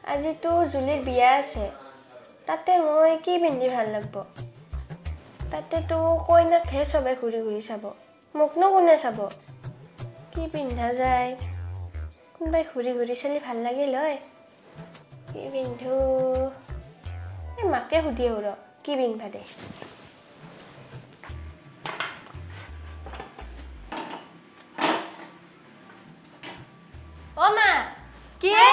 আজি তো জুলিৰ বিয়া আছে তাতে মই কি পিন্ধি ভাল লাগব তাতে তো কইনাকহে সবে ঘূৰি ঘূৰি চাব মোকনো কোনে চাব কি পিন্ধা যায় কোনবাই ঘূৰি ঘূৰি চালি ভাল লাগিল হয় কি পিন্ধু এই মাকে সুধিও ৰ কি পিন্ধবা দে ও মা কি এ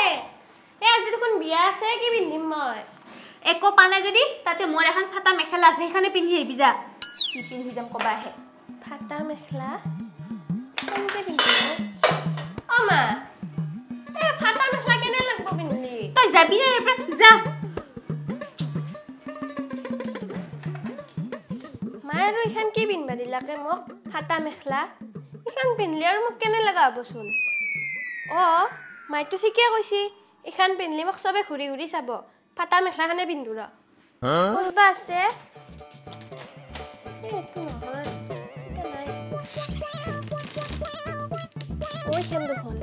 আজি দেখোন বিয়া আছে কি পিন্ধিম মই একো পানে যদি তাতে মোৰ এখন ফাটা মেখেলা আছে সেইখানে পিন্ধি আহিবি যা কি পিন্ধি যাম কবা আহে ফাটা মেখেলা কেনেকে পিন্ধিম ও মা এ ফাটা মেখেলা কেনে লাগব পিন্ধলি তই যাবি না এৰপৰা যা মায়ে আৰু এইখান কি পিন্ধবা দিলাকে মোক ফাটা মেখেলা এইখান পিন্ধলি আৰু মোক কেনে লগা হ'বচোন মাইতো ঠিকে কৈছি এইখান পিন্ধলি মোক চবে ঘূৰি ঘূৰি চাব ফাটা মেখেলাখানে পিন্ধো ৰ ক'লবা আছে এইটো নহয় নাই ওইখান দেখোন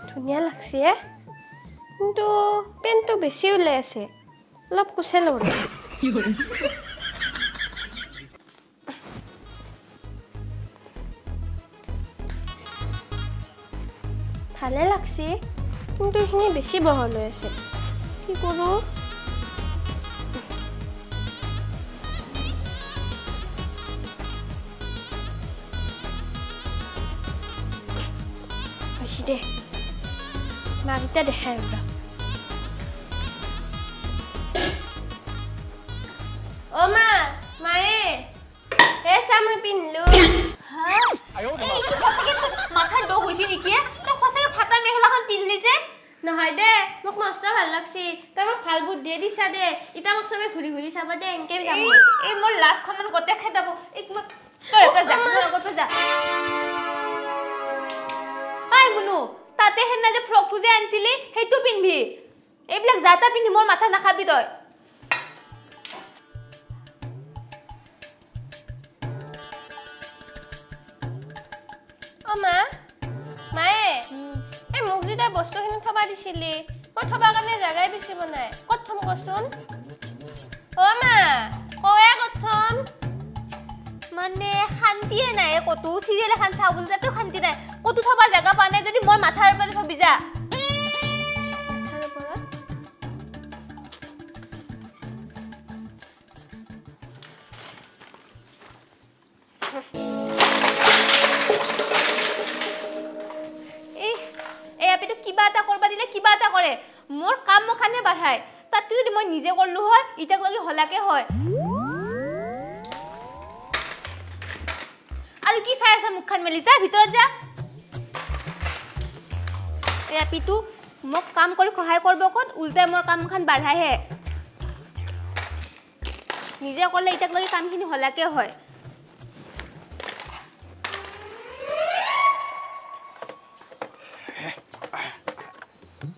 ধুনীয়া লাগছে কিন্তু পেনটো বেছি ওলাই আছে অলপ কুচে লওঁ ভালে লাগছে কিন্তু এইখিনি বেছি বহল হৈ আছে কি কৰোঁ হৈছে দে মাকেইটা দেখাই ওলা অ মা মায়ে হে চা মই পিন্ধলো মাথাৰ দোষ হৈছে নেকি তই সঁচাকে ফাটা মেখেলাখন পিন্ধলি যে নহয় দে মোক মস্ত ভাল লাগছি তই মোক ভাল বুদ্ধি দিছা দে এতিয়া মোক চবে ঘূৰি ঘূৰি চাব দে এনকে যাম এই মোৰ লাজখনমান গোটেই খেদাব তই এটা যা লগতে যা আই মুনু তাতে হেনা যে ফ্ৰকটো যে আনছিলি সেইটো পিন্ধবি এইবিলাক যাতা পিন্ধি মোৰ মাথা নাখাবি তই অ মা মায়ে এই মোক যেতিয়া বস্তুখিনি থবা দিছিলি মই থবা কাৰণে জাগাই বেছি বনাই ক'ত থম কচোন অ মা কয়ে ক'ত থম মানে শান্তিয়ে নাই কতো সিৰিয়েল এখন চাও বুলি তাতে শান্তি নাই কতো থবা জায়গা পা নাই যদি মোৰ মাথাৰ ওপৰত থবি যা মাথাৰ ওপৰত এই আপিটো কিবা এটা কৰবা দিলে কিবা এটা কৰে মোৰ কাম মখানে বাঢ়ায় তাতকে যদি মই নিজে কৰলো হয় ইটাক লাগি হলাকে হয় আৰু কি চাই আছা মুখখান মেলি যা ভিতৰত যা এই আপিটো মোক কাম কৰি সহায় কৰিব কোন উল্টাই মোৰ কামখান বাঢ়ায়হে নিজে কৰলে ইটাক লাগি কামখিনি হলাকে হয়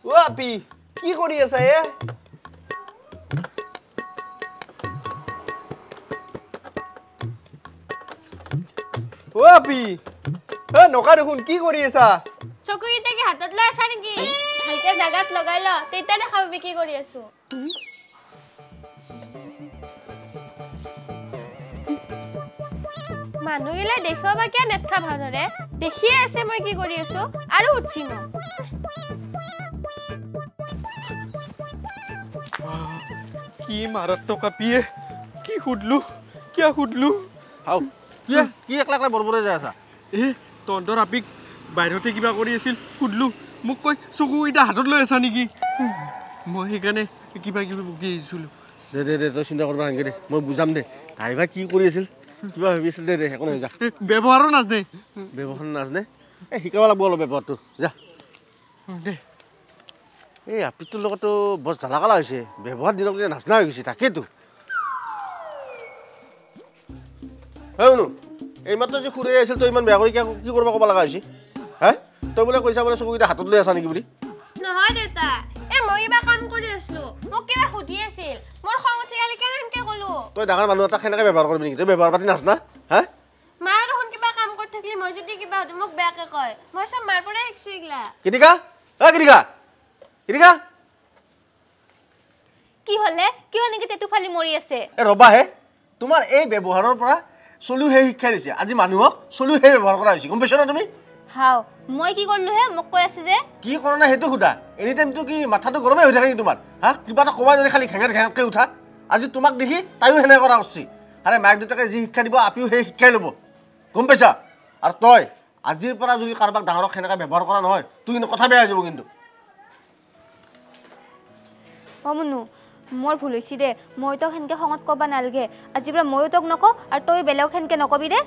ও আপি কি কৰি আছা ও আপি নকা দেখোন কি কৰি আছা চকুকেইটাকে হাতত লৈ আছা নেকি ভালকে জাগাত লগাই ল তেতিয়া দেখা পাবি কি কৰি আছো মানুহগিলা দেখুৱাবা কিয় নেটখা ভালদৰে দেখিয়ে আছে মই কি কৰি আছো আৰু উঠছি মই কি মাৰাত্মক আপিয়ে কি সুধলো কিয় সুধলো হাও কি একলা একলা বৰবৰে যাই আছা তহঁতৰ আপিক বাহিৰতে কিবা কৰি আছিল সুধলো মোক কৈ চকুকেইটা হাতত লৈ আছা নেকি মই সেইকাৰণে কিবা কিবি বকি আহিছিলোঁ দে তই চিন্তা কৰিব নালাগে দে মই বুজাম দে তাইবা কি কৰি আছিল কিবা ভাবি আছিল দে একো নহয় যা ব্যৱহাৰো নাজানে ব্যৱহাৰ নাজানে শিকাব লাগিব অলপ ব্যৱহাৰটো যা দে এই আপিটোৰ লগতো বৰ জ্বালা কালা হৈছে ব্যৱহাৰ দিনক দিনে নাজনা হৈ গৈছে তাকেতো শুনো এইমাত্ৰ যে খুৰাই আছিল তই ইমান বেয়া কৰি কি কৰিব ক'ব লগা হৈছে হে তই বোলে কৈছা বোলে চকুকেইটা হাতত লৈ আছা নেকি বুলি নহয় দেউতা মই কিবা কাম কৰি আছিলো মোক কিবা সুধি আছিল মোৰ খং উঠি গ'লে কেনেকে ক'লো তই ডাঙৰ মানুহ এটা কেনেকৈ ব্যৱহাৰ কৰিবি নেকি তই ব্যৱহাৰ পাতি নাচ না হা মায়ে দেখোন কিবা কাম কৰি থাকিলে মই যদি কিবা সুধো মোক বেয়াকে কয় মই চব মাৰ পৰাই শিকছো এইগিলা কৃতিকা কৃতিকা কৃতিকা কি হলে কিয় নেকি তেতু ফালি মৰি আছে ৰবা হে তোমাৰ এই ব্যৱহাৰৰ পৰা চলিও সেই শিক্ষা দিছে আজি মানুহক চলিও সেই ব্যৱহাৰ কৰা হৈছে গম পাইছা না তুমি হাও মই কি কৰিলো হে মোক কৈ আছে যে কি কৰা নাই সেইটো সোধা এনি টাইমটো কি মাথাটো গৰমে হৈ থাকে নেকি তোমাৰ হা কিবা এটা ক'বাই নোৱাৰি খালি ঘেঙেত ঘেঙেতকৈ উঠা আজি তোমাক দেখি তাইও সেনেকৈ কৰা উচিত আৰে মাক দেউতাকে যি শিক্ষা দিব আপিও সেই শিক্ষাই ল'ব গম পাইছা আৰু তই আজিৰ পৰা যদি কাৰোবাক ডাঙৰক সেনেকৈ ব্যৱহাৰ কৰা নহয় তোৰ কিন্তু কথা বেয়া হৈ যাব কিন্তু মুনু মোৰ ভুল হৈছে দে মই তোক সেনেকৈ খঙত ক'ব নালাগে আজিৰ পৰা ময়ো তোক নকওঁ আৰু তই বেলেগক সেনেকৈ নকবি দে